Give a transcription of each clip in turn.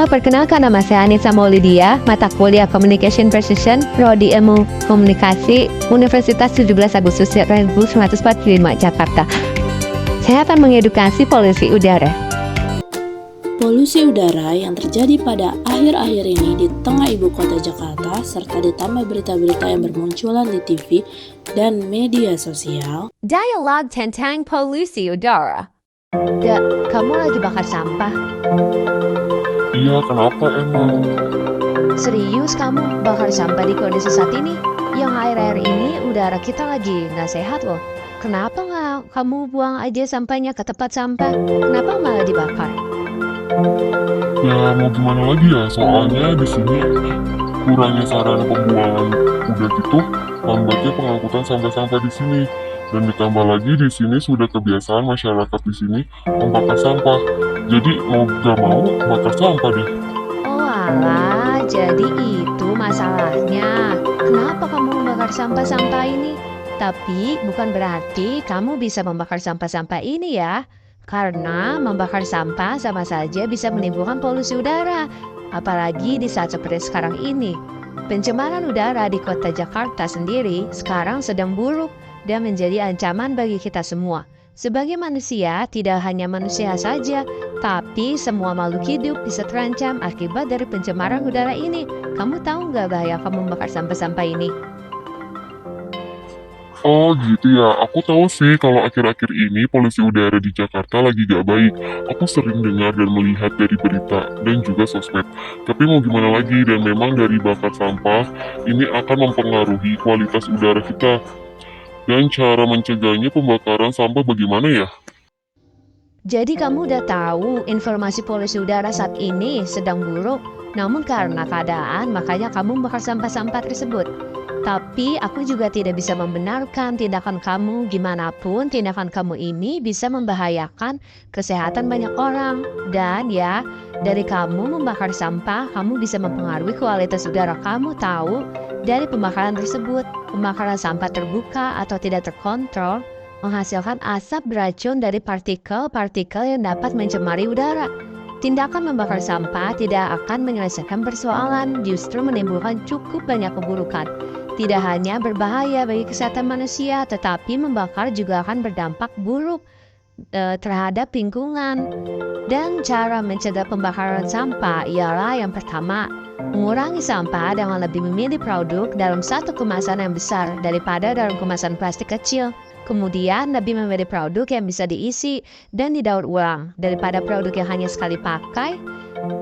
Perkenalkan nama saya Anissa Maulidia, mata kuliah Communication Precision, Prodi Ilmu Komunikasi, Universitas 17 Agustus 1945, Jakarta. Saya akan mengedukasi polusi udara. Polusi udara yang terjadi pada akhir-akhir ini di tengah ibu kota Jakarta, serta ditambah berita-berita yang bermunculan di TV dan media sosial. Dialog tentang polusi udara. Kamu lagi bakar sampah? Iya, kenapa emang? Serius kamu bakar sampah di kondisi saat ini? Yang akhir-akhir ini udara kita lagi nggak sehat loh. Kenapa nggak kamu buang aja sampahnya ke tempat sampah? Kenapa malah dibakar? Ya mau gimana lagi ya, soalnya di sini kurangnya sarana pembuangan udah gitu, lambatnya pengangkutan sampah-sampah di sini. Dan ditambah lagi di sini sudah kebiasaan masyarakat di sini membakar sampah. Jadi mau gak mau bakar sampah deh. Oh alah, jadi itu masalahnya. Kenapa kamu membakar sampah-sampah ini? Tapi bukan berarti kamu bisa membakar sampah-sampah ini ya. Karena membakar sampah sama saja bisa menimbulkan polusi udara. Apalagi di saat seperti sekarang ini. Pencemaran udara di kota Jakarta sendiri sekarang sedang buruk dan menjadi ancaman bagi kita semua. Sebagai manusia, tidak hanya manusia saja, tapi semua makhluk hidup bisa terancam akibat dari pencemaran udara ini. Kamu tahu nggak bahaya kamu membakar sampah-sampah ini? Oh gitu ya, aku tahu sih kalau akhir-akhir ini polusi udara di Jakarta lagi gak baik. Aku sering dengar dan melihat dari berita dan juga sosmed. Tapi mau gimana lagi, dan memang dari bakar sampah ini akan mempengaruhi kualitas udara kita. Dan cara mencegahnya pembakaran sampah bagaimana ya? Jadi kamu udah tahu informasi polusi udara saat ini sedang buruk, namun karena keadaan makanya kamu membakar sampah-sampah tersebut. Tapi aku juga tidak bisa membenarkan tindakan kamu, gimana pun tindakan kamu ini bisa membahayakan kesehatan banyak orang. Dan ya, dari kamu membakar sampah, kamu bisa mempengaruhi kualitas udara kamu tahu dari pembakaran tersebut. Pembakaran sampah terbuka atau tidak terkontrol menghasilkan asap beracun dari partikel-partikel yang dapat mencemari udara. Tindakan membakar sampah tidak akan menyelesaikan persoalan, justru menimbulkan cukup banyak keburukan. Tidak hanya berbahaya bagi kesehatan manusia, tetapi membakar juga akan berdampak buruk terhadap lingkungan. Dan cara mencegah pembakaran sampah ialah yang pertama, mengurangi sampah dengan lebih memilih produk dalam satu kemasan yang besar daripada dalam kemasan plastik kecil. Kemudian lebih memilih produk yang bisa diisi dan didaur ulang daripada produk yang hanya sekali pakai.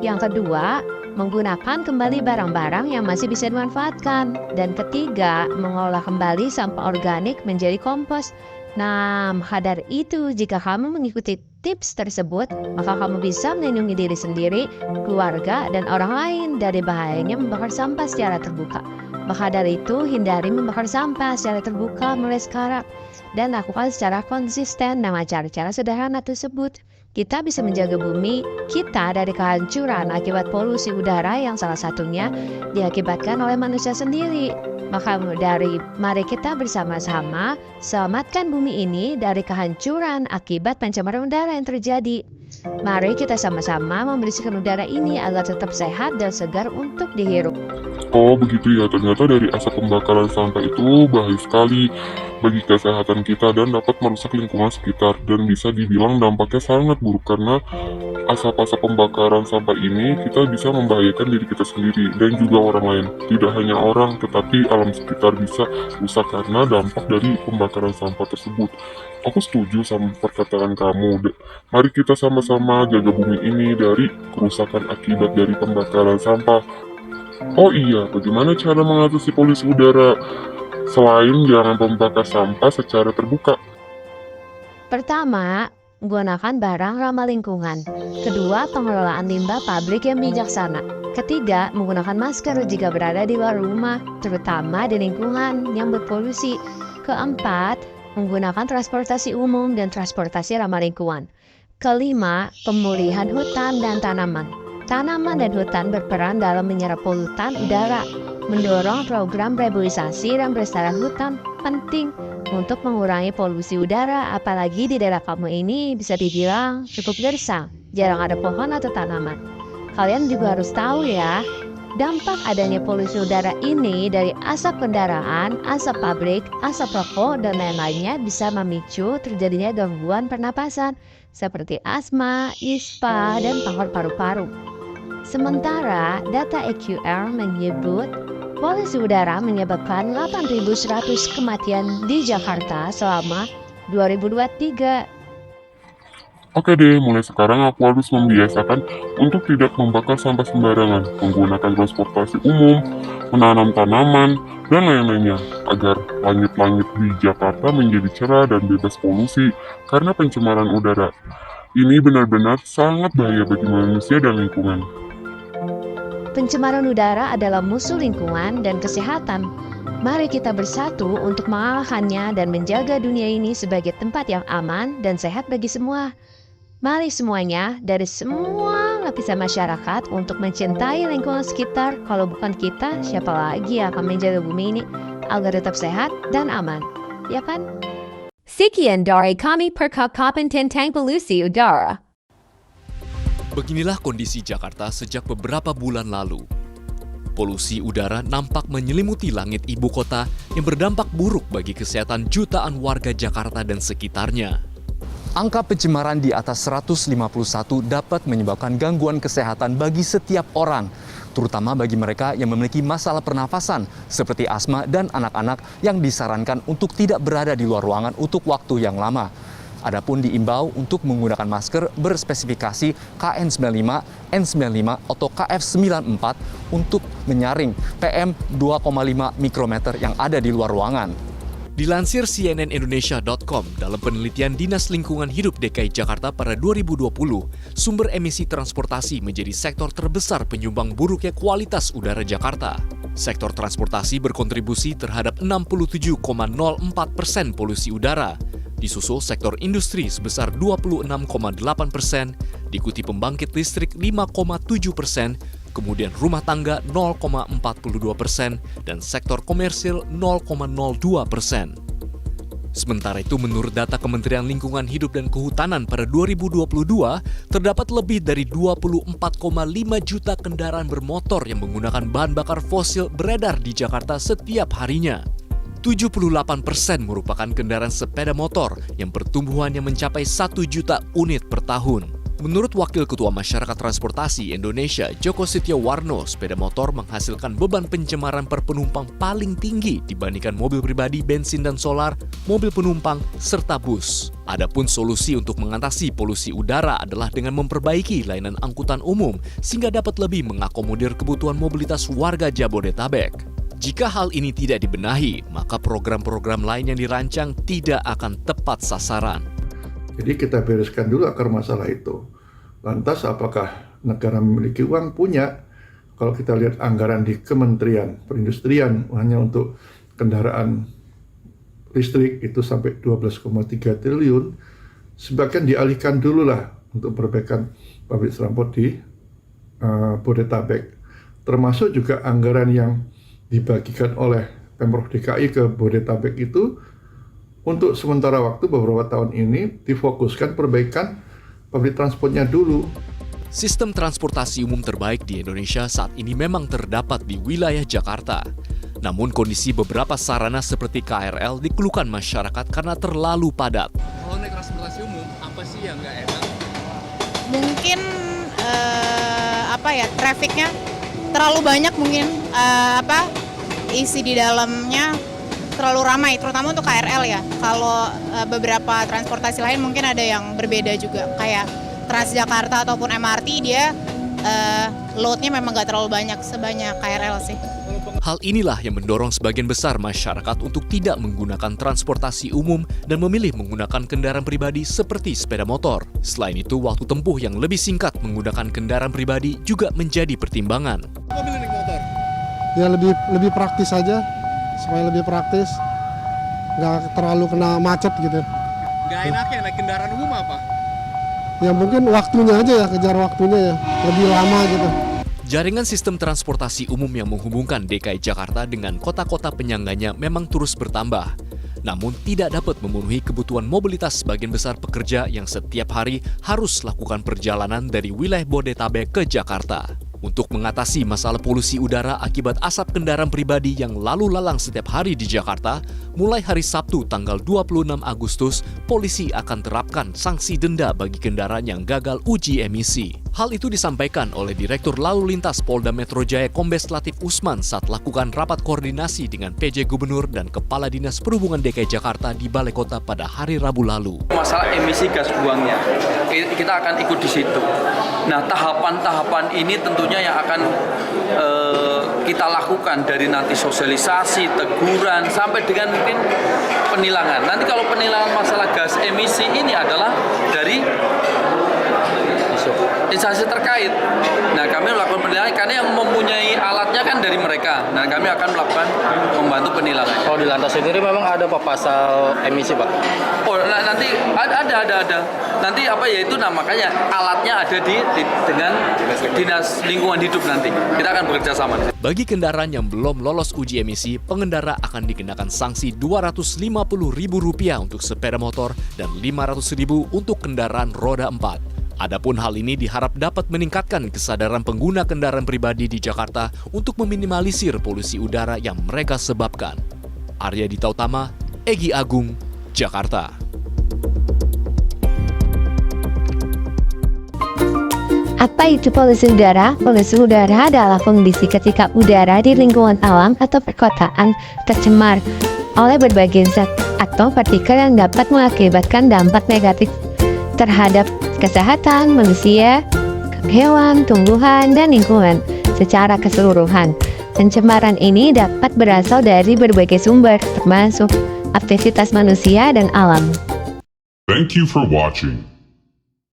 Yang kedua, menggunakan kembali barang-barang yang masih bisa dimanfaatkan. Dan ketiga, mengolah kembali sampah organik menjadi kompos. Nah, maka dari itu, jika kamu mengikuti tips tersebut, maka kamu bisa melindungi diri sendiri, keluarga, dan orang lain dari bahayanya membakar sampah secara terbuka. Maka dari itu, hindari membakar sampah secara terbuka mulai sekarang dan lakukan secara konsisten dengan cara-cara sederhana tersebut. Kita bisa menjaga bumi kita dari kehancuran akibat polusi udara yang salah satunya diakibatkan oleh manusia sendiri. Maka mari kita bersama-sama selamatkan bumi ini dari kehancuran akibat pencemaran udara yang terjadi. Mari kita sama-sama membersihkan udara ini agar tetap sehat dan segar untuk dihirup. Oh begitu ya, ternyata dari asap pembakaran sampah itu bahaya sekali bagi kesehatan kita dan dapat merusak lingkungan sekitar, dan bisa dibilang dampaknya sangat buruk karena asap-asap pembakaran sampah ini kita bisa membahayakan diri kita sendiri dan juga orang lain. Tidak hanya orang, tetapi alam sekitar bisa rusak karena dampak dari pembakaran sampah tersebut. Aku setuju sama perkataan kamu. Mari kita sama-sama jaga bumi ini dari kerusakan akibat dari pembakaran sampah. Oh iya, bagaimana cara mengatasi polusi udara selain jangan membakar sampah secara terbuka? Pertama, menggunakan barang ramah lingkungan. Kedua, pengelolaan limbah pabrik yang bijaksana. Ketiga, menggunakan masker jika berada di luar rumah, terutama di lingkungan yang berpolusi. Keempat, menggunakan transportasi umum dan transportasi ramah lingkungan. Kelima, pemulihan hutan dan tanaman. Tanaman dan hutan berperan dalam menyerap polutan udara. Mendorong program reboisasi dan pelestarian hutan penting untuk mengurangi polusi udara, apalagi di daerah kamu ini bisa dibilang cukup gersang, jarang ada pohon atau tanaman. Kalian juga harus tahu ya, dampak adanya polusi udara ini dari asap kendaraan, asap pabrik, asap rokok, dan lain-lainnya bisa memicu terjadinya gangguan pernapasan seperti asma, ispa, dan kanker paru-paru. Sementara data EQR menyebut polusi udara menyebabkan 8.100 kematian di Jakarta selama 2023. Oke deh, mulai sekarang aku harus membiasakan untuk tidak membakar sampah sembarangan, menggunakan transportasi umum, menanam tanaman, dan lain-lainnya, agar langit-langit di Jakarta menjadi cerah dan bebas polusi karena pencemaran udara. Ini benar-benar sangat bahaya bagi manusia dan lingkungan. Pencemaran udara adalah musuh lingkungan dan kesehatan. Mari kita bersatu untuk mengalahkannya dan menjaga dunia ini sebagai tempat yang aman dan sehat bagi semua. Mari semuanya dari semua lapisan masyarakat untuk mencintai lingkungan sekitar. Kalau bukan kita, siapa lagi yang akan menjaga bumi ini agar tetap sehat dan aman, ya kan? Sekian dari kami percakapan tentang polusi udara. Beginilah kondisi Jakarta sejak beberapa bulan lalu. Polusi udara nampak menyelimuti langit ibu kota yang berdampak buruk bagi kesehatan jutaan warga Jakarta dan sekitarnya. Angka pencemaran di atas 151 dapat menyebabkan gangguan kesehatan bagi setiap orang, terutama bagi mereka yang memiliki masalah pernafasan seperti asma dan anak-anak yang disarankan untuk tidak berada di luar ruangan untuk waktu yang lama. Adapun diimbau untuk menggunakan masker berspesifikasi KN95, N95 atau KF94 untuk menyaring PM 2,5 mikrometer yang ada di luar ruangan. Dilansir cnnindonesia.com, dalam penelitian Dinas Lingkungan Hidup DKI Jakarta pada 2020, sumber emisi transportasi menjadi sektor terbesar penyumbang buruknya kualitas udara Jakarta. Sektor transportasi berkontribusi terhadap 67,04% polusi udara, disusul sektor industri sebesar 26,8%, diikuti pembangkit listrik 5,7%, kemudian rumah tangga 0,42%, dan sektor komersil 0,02%. Sementara itu, menurut data Kementerian Lingkungan Hidup dan Kehutanan pada 2022, terdapat lebih dari 24,5 juta kendaraan bermotor yang menggunakan bahan bakar fosil beredar di Jakarta setiap harinya. 78% merupakan kendaraan sepeda motor yang pertumbuhannya mencapai 1 juta unit per tahun. Menurut Wakil Ketua Masyarakat Transportasi Indonesia, Joko Setiawarno, sepeda motor menghasilkan beban pencemaran per penumpang paling tinggi dibandingkan mobil pribadi, bensin dan solar, mobil penumpang, serta bus. Adapun solusi untuk mengatasi polusi udara adalah dengan memperbaiki layanan angkutan umum sehingga dapat lebih mengakomodir kebutuhan mobilitas warga Jabodetabek. Jika hal ini tidak dibenahi, maka program-program lain yang dirancang tidak akan tepat sasaran. Jadi kita bereskan dulu akar masalah itu. Lantas apakah negara memiliki uang? Punya. Kalau kita lihat anggaran di Kementerian Perindustrian hanya untuk kendaraan listrik itu sampai 12,3 triliun. Sebagian dialihkan dulu lah untuk perbaikan pabrik transport di Bodetabek. Termasuk juga anggaran yang dibagikan oleh Pemprov DKI ke Bodetabek itu untuk sementara waktu beberapa tahun ini difokuskan perbaikan public transportnya dulu. Sistem transportasi umum terbaik di Indonesia saat ini memang terdapat di wilayah Jakarta. Namun kondisi beberapa sarana seperti KRL dikeluhkan masyarakat karena terlalu padat. Kalau naik transportasi umum, apa sih yang nggak enak? Mungkin trafiknya terlalu banyak mungkin, isi di dalamnya terlalu ramai, terutama untuk KRL ya. Kalau beberapa transportasi lain mungkin ada yang berbeda juga, kayak Transjakarta ataupun MRT dia load-nya memang nggak terlalu banyak sebanyak KRL sih. Hal inilah yang mendorong sebagian besar masyarakat untuk tidak menggunakan transportasi umum dan memilih menggunakan kendaraan pribadi seperti sepeda motor. Selain itu, waktu tempuh yang lebih singkat menggunakan kendaraan pribadi juga menjadi pertimbangan. Kok milih naik motor? Ya lebih praktis aja, supaya lebih praktis, nggak terlalu kena macet gitu. Nggak enaknya naik kendaraan umum apa? Ya mungkin waktunya aja ya, kejar waktunya ya, lebih lama gitu. Jaringan sistem transportasi umum yang menghubungkan DKI Jakarta dengan kota-kota penyangganya memang terus bertambah. namun tidak dapat memenuhi kebutuhan mobilitas sebagian besar pekerja yang setiap hari harus lakukan perjalanan dari wilayah Bodetabek ke Jakarta. Untuk mengatasi masalah polusi udara akibat asap kendaraan pribadi yang lalu lalang setiap hari di Jakarta, mulai hari Sabtu tanggal 26 Agustus, polisi akan terapkan sanksi denda bagi kendaraan yang gagal uji emisi. Hal itu disampaikan oleh Direktur Lalu Lintas Polda Metro Jaya Kombes Latif Usman saat lakukan rapat koordinasi dengan PJ Gubernur dan Kepala Dinas Perhubungan DKI Jakarta di Balai Kota pada hari Rabu lalu. Masalah emisi gas buangnya, kita akan ikut di situ. Nah, tahapan-tahapan ini tentunya yang akan kita lakukan dari nanti sosialisasi, teguran, sampai dengan mungkin penilangan. Nanti kalau penilangan masalah gas emisi ini adalah dari instansi terkait. Nah, kami melakukan penilangan karena yang mempunyai alatnya kan dari mereka. Nah, kami akan melakukan membantu penilangan. Kalau di lantas sendiri memang ada Pak pasal emisi, Pak? Oh, nanti ada. Nanti apa ya itu makanya alatnya ada dengan Dinas Lingkungan Hidup nanti. Kita akan bekerja sama. Bagi kendaraan yang belum lolos uji emisi, pengendara akan dikenakan sanksi Rp250.000 untuk sepeda motor dan Rp500.000 untuk kendaraan roda 4. Adapun hal ini diharap dapat meningkatkan kesadaran pengguna kendaraan pribadi di Jakarta untuk meminimalisir polusi udara yang mereka sebabkan. Arya Dita Utama, Egy Agung, Jakarta. Apa itu polusi udara? Polusi udara adalah kondisi ketika udara di lingkungan alam atau perkotaan tercemar oleh berbagai zat atau partikel yang dapat mengakibatkan dampak negatif terhadap kesehatan manusia, hewan, tumbuhan, dan lingkungan secara keseluruhan. Pencemaran ini dapat berasal dari berbagai sumber, termasuk aktivitas manusia dan alam. Thank you for watching.